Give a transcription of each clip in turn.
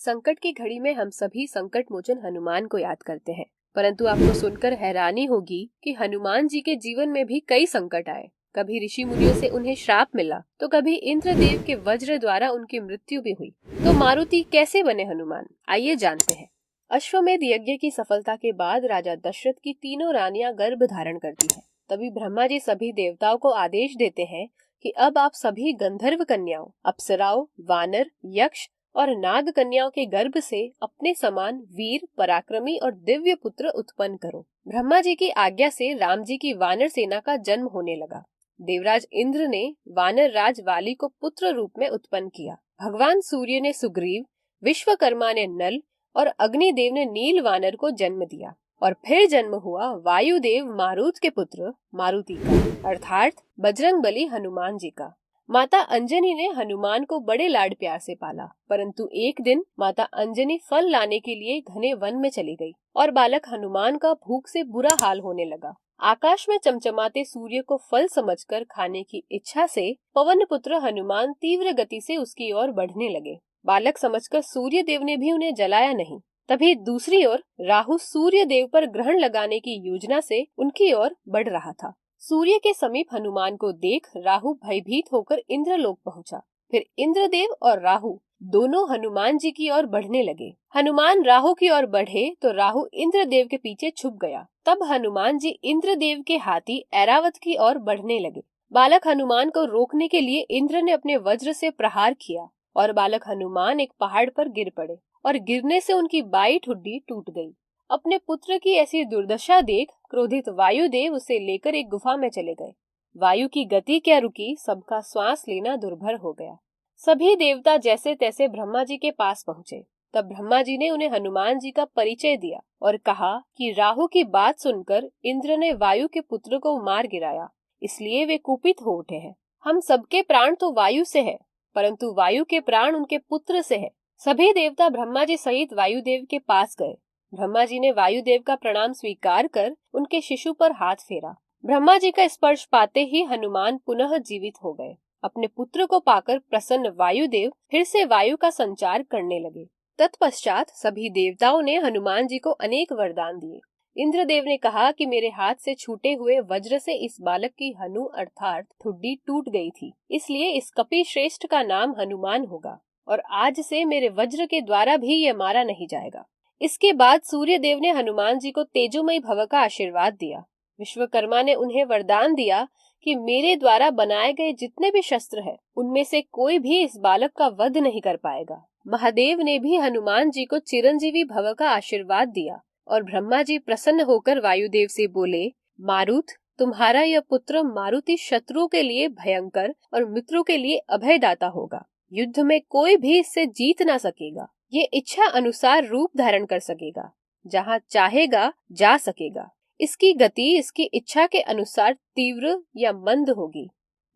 संकट की घड़ी में हम सभी संकट मोचन हनुमान को याद करते हैं, परंतु आपको सुनकर हैरानी होगी कि हनुमान जी के जीवन में भी कई संकट आए। कभी ऋषि मुनियों से उन्हें श्राप मिला, तो कभी इंद्रदेव के वज्र द्वारा उनकी मृत्यु भी हुई। तो मारुति कैसे बने हनुमान, आइए जानते हैं। अश्वमेध यज्ञ की सफलता के बाद राजा दशरथ की तीनों रानियां गर्भ धारण करती हैं। तभी ब्रह्मा जी सभी देवताओं को आदेश देते हैं कि अब आप सभी गंधर्व कन्याओं, अप्सराओं, वानर, यक्ष और नाग कन्याओं के गर्भ से अपने समान वीर, पराक्रमी और दिव्य पुत्र उत्पन्न करो। ब्रह्मा जी की आज्ञा से राम जी की वानर सेना का जन्म होने लगा। देवराज इंद्र ने वानर राज वाली को पुत्र रूप में उत्पन्न किया। भगवान सूर्य ने सुग्रीव, विश्वकर्मा ने नल और अग्निदेव ने नील वानर को जन्म दिया। और फिर जन्म हुआ वायुदेव मारुत के पुत्र मारुति का, अर्थात बजरंगबली हनुमान जी का। माता अंजनी ने हनुमान को बड़े लाड प्यार से पाला, परंतु एक दिन माता अंजनी फल लाने के लिए घने वन में चली गई और बालक हनुमान का भूख से बुरा हाल होने लगा। आकाश में चमचमाते सूर्य को फल समझकर खाने की इच्छा से पवन पुत्र हनुमान तीव्र गति से उसकी ओर बढ़ने लगे। बालक समझकर सूर्य देव ने भी उन्हें जलाया नहीं। तभी दूसरी ओर राहु सूर्य देव पर ग्रहण लगाने की योजना से उनकी ओर बढ़ रहा था। सूर्य के समीप हनुमान को देख राहु भयभीत होकर इंद्रलोक पहुंचा। फिर इंद्रदेव और राहु दोनों हनुमान जी की ओर बढ़ने लगे। हनुमान राहु की ओर बढ़े तो राहु इंद्रदेव के पीछे छुप गया। तब हनुमान जी इंद्रदेव के हाथी ऐरावत की ओर बढ़ने लगे। बालक हनुमान को रोकने के लिए इंद्र ने अपने वज्र से प्रहार किया और बालक हनुमान एक पहाड़ पर गिर पड़े और गिरने से उनकी बाई ठुड्डी टूट गई। अपने पुत्र की ऐसी दुर्दशा देख क्रोधित वायुदेव उसे लेकर एक गुफा में चले गए। वायु की गति क्या रुकी, सबका श्वास लेना दुर्भर हो गया। सभी देवता जैसे तैसे ब्रह्मा जी के पास पहुँचे। तब ब्रह्मा जी ने उन्हें हनुमान जी का परिचय दिया और कहा कि राहु की बात सुनकर इंद्र ने वायु के पुत्र को मार गिराया, इसलिए वे कुपित हो उठे हैं। हम सबके प्राण तो वायु से है, परंतु वायु के प्राण उनके पुत्र से है। सभी देवता ब्रह्मा जी सहित वायुदेव के पास गए। ब्रह्मा जी ने वायुदेव का प्रणाम स्वीकार कर उनके शिशु पर हाथ फेरा। ब्रह्मा जी का स्पर्श पाते ही हनुमान पुनः जीवित हो गए। अपने पुत्र को पाकर प्रसन्न वायुदेव फिर से वायु का संचार करने लगे। तत्पश्चात सभी देवताओं ने हनुमान जी को अनेक वरदान दिए। इंद्रदेव ने कहा कि मेरे हाथ से छूटे हुए वज्र से इस बालक की हनु अर्थात ठुड्डी टूट गई थी, इसलिए इस कपि श्रेष्ठ का नाम हनुमान होगा और आज से मेरे वज्र के द्वारा भी ये मारा नहीं जाएगा। इसके बाद सूर्य देव ने हनुमान जी को तेजोमयी भव का आशीर्वाद दिया। विश्वकर्मा ने उन्हें वरदान दिया कि मेरे द्वारा बनाए गए जितने भी शस्त्र हैं, उनमें से कोई भी इस बालक का वध नहीं कर पाएगा। महादेव ने भी हनुमान जी को चिरंजीवी भव का आशीर्वाद दिया और ब्रह्मा जी प्रसन्न होकर वायुदेव से बोले, मारुत, तुम्हारा यह पुत्र मारुति शत्रुओं के लिए भयंकर और मित्रों के लिए अभयदाता होगा। युद्ध में कोई भी इससे जीत ना सकेगा। ये इच्छा अनुसार रूप धारण कर सकेगा, जहाँ चाहेगा जा सकेगा। इसकी गति इसकी इच्छा के अनुसार तीव्र या मंद होगी।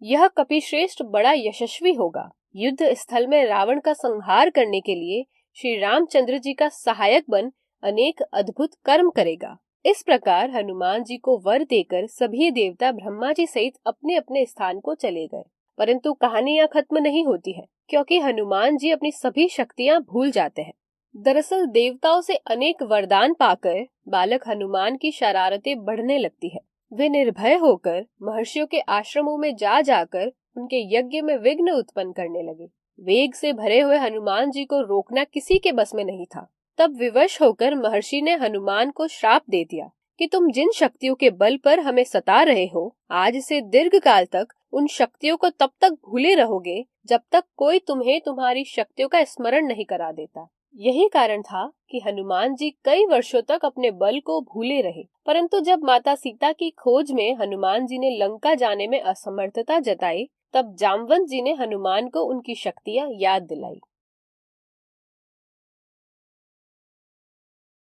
यह कपिश्रेष्ठ बड़ा यशस्वी होगा। युद्ध स्थल में रावण का संहार करने के लिए श्री रामचंद्र जी का सहायक बन अनेक अद्भुत कर्म करेगा। इस प्रकार हनुमान जी को वर देकर सभी देवता ब्रह्मा जी सहित अपने अपने स्थान को चले गए। परंतु कहानी यहाँ खत्म नहीं होती है, क्योंकि हनुमान जी अपनी सभी शक्तियाँ भूल जाते हैं। दरअसल देवताओं से अनेक वरदान पाकर बालक हनुमान की शरारतें बढ़ने लगती है। वे निर्भय होकर महर्षियों के आश्रमों में जा जाकर उनके यज्ञ में विघ्न उत्पन्न करने लगे। वेग से भरे हुए हनुमान जी को रोकना किसी के बस में नहीं था। तब विवश होकर महर्षि ने हनुमान को श्राप दे दिया कि तुम जिन शक्तियों के बल पर हमें सता रहे हो, आज से दीर्घ काल तक उन शक्तियों को तब तक भूले रहोगे जब तक कोई तुम्हें तुम्हारी शक्तियों का स्मरण नहीं करा देता। यही कारण था कि हनुमान जी कई वर्षों तक अपने बल को भूले रहे। परंतु जब माता सीता की खोज में हनुमान जी ने लंका जाने में असमर्थता जताई, तब जामवंत जी ने हनुमान को उनकी शक्तियाँ याद दिलाई।